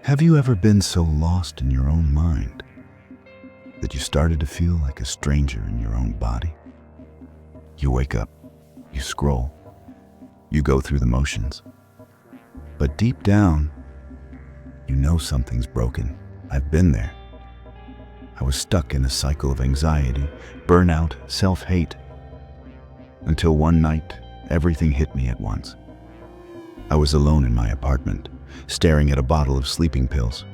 Have you ever been so lost in your own mind that you started to feel like a stranger in your own body? You wake up, you scroll, you go through the motions. But deep down, you know something's broken. I've been there. I was stuck in a cycle of anxiety, burnout, self-hate, until one night, everything hit me at once. I was alone in my apartment, staring at a bottle of sleeping pills,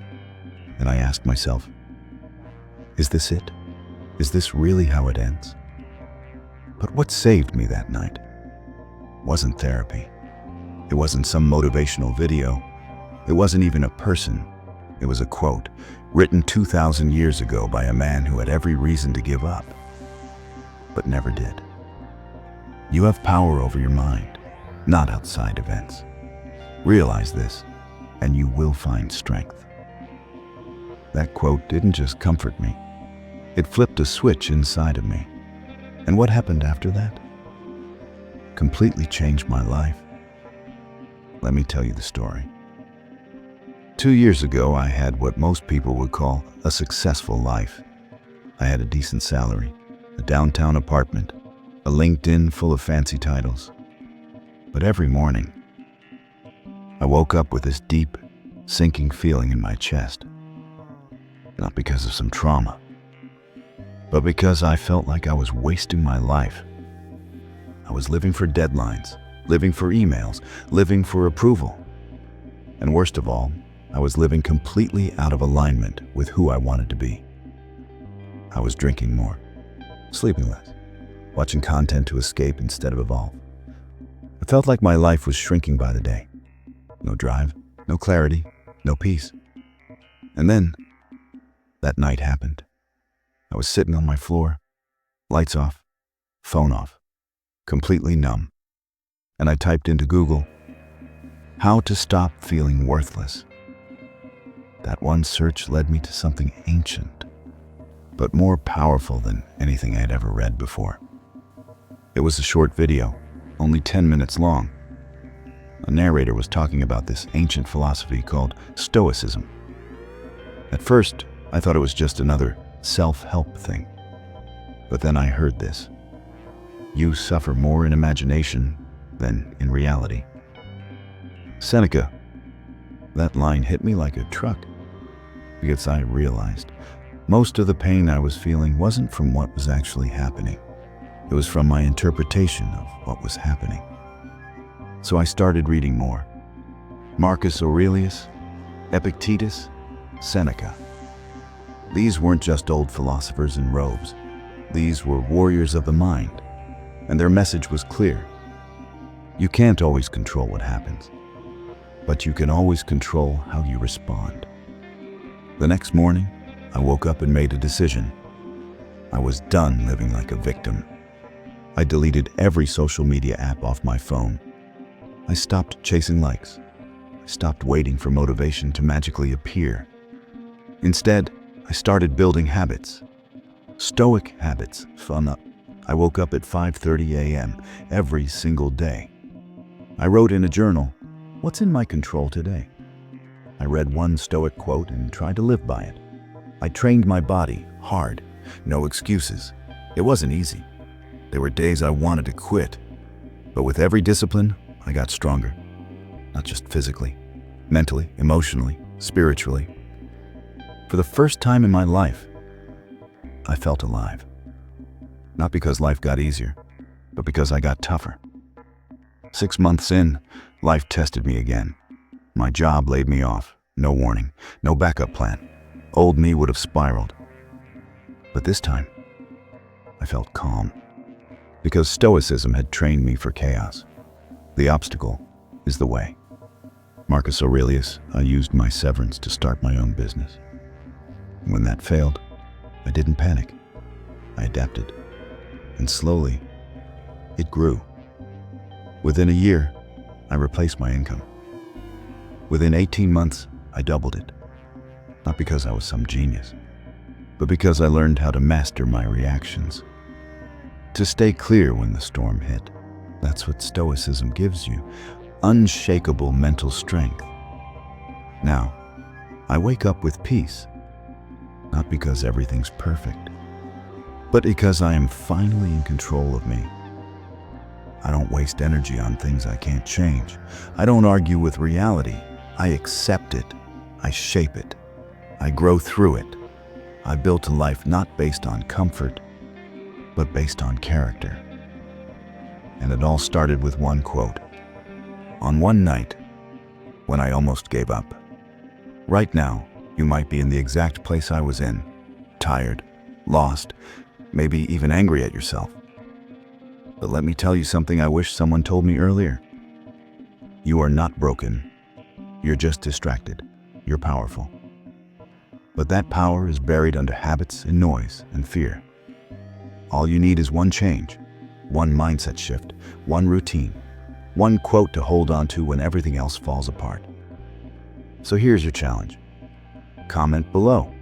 and I asked myself, is this it? Is this really how it ends? But what saved me that night wasn't therapy. It wasn't some motivational video. It wasn't even a person. It was a quote written 2,000 years ago by a man who had every reason to give up, but never did. You have power over your mind, not outside events. Realize this, and you will find strength. That quote didn't just comfort me. It flipped a switch inside of me. And what happened after that? Completely changed my life. Let me tell you the story. 2 years ago, I had what most people would call a successful life. I had a decent salary, a downtown apartment, a LinkedIn full of fancy titles. But every morning, I woke up with this deep, sinking feeling in my chest. Not because of some trauma, but because I felt like I was wasting my life. I was living for deadlines, living for emails, living for approval. And worst of all, I was living completely out of alignment with who I wanted to be. I was drinking more, sleeping less, watching content to escape instead of evolve. It felt like my life was shrinking by the day. No drive, no clarity, no peace. And then, that night happened. I was sitting on my floor, lights off, phone off, completely numb. And I typed into Google, how to stop feeling worthless. That one search led me to something ancient, but more powerful than anything I had ever read before. It was a short video, only 10 minutes long. A narrator was talking about this ancient philosophy called Stoicism. At first, I thought it was just another self-help thing. But then I heard this. You suffer more in imagination than in reality. Seneca. That line hit me like a truck, because I realized most of the pain I was feeling wasn't from what was actually happening. It was from my interpretation of what was happening. So I started reading more. Marcus Aurelius, Epictetus, Seneca. These weren't just old philosophers in robes. These were warriors of the mind, and their message was clear. You can't always control what happens, but you can always control how you respond. The next morning, I woke up and made a decision. I was done living like a victim. I deleted every social media app off my phone. I stopped chasing likes. I stopped waiting for motivation to magically appear. Instead, I started building habits. Stoic habits. Fun up. I woke up at 5:30 a.m. every single day. I wrote in a journal, what's in my control today? I read one Stoic quote and tried to live by it. I trained my body hard, no excuses. It wasn't easy. There were days I wanted to quit, but with every discipline, I got stronger. Not just physically, mentally, emotionally, spiritually. For the first time in my life, I felt alive. Not because life got easier, but because I got tougher. 6 months in, life tested me again. My job laid me off. No warning, no backup plan. Old me would have spiraled. But this time, I felt calm. Because Stoicism had trained me for chaos. The obstacle is the way. Marcus Aurelius, I used my severance to start my own business. When that failed, I didn't panic. I adapted. And slowly, it grew. Within a year, I replaced my income. Within 18 months, I doubled it. Not because I was some genius, but because I learned how to master my reactions. To stay clear when the storm hit. That's what Stoicism gives you. Unshakable mental strength. Now, I wake up with peace, not because everything's perfect, but because I am finally in control of me. I don't waste energy on things I can't change. I don't argue with reality. I accept it. I shape it. I grow through it. I built a life not based on comfort, but based on character. And it all started with one quote. On one night, when I almost gave up. Right now, you might be in the exact place I was in. Tired, lost, maybe even angry at yourself. But let me tell you something I wish someone told me earlier. You are not broken. You're just distracted. You're powerful. But that power is buried under habits and noise and fear. All you need is one change, one mindset shift, one routine, one quote to hold on to when everything else falls apart. So here's your challenge. Comment below.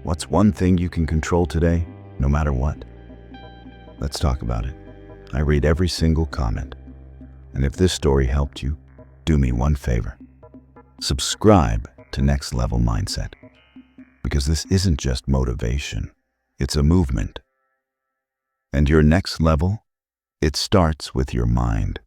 What's one thing you can control today, no matter what? Let's talk about it. I read every single comment. And if this story helped you, do me one favor. Subscribe to Next Level Mindset. Because this isn't just motivation, it's a movement. And your next level, it starts with your mind.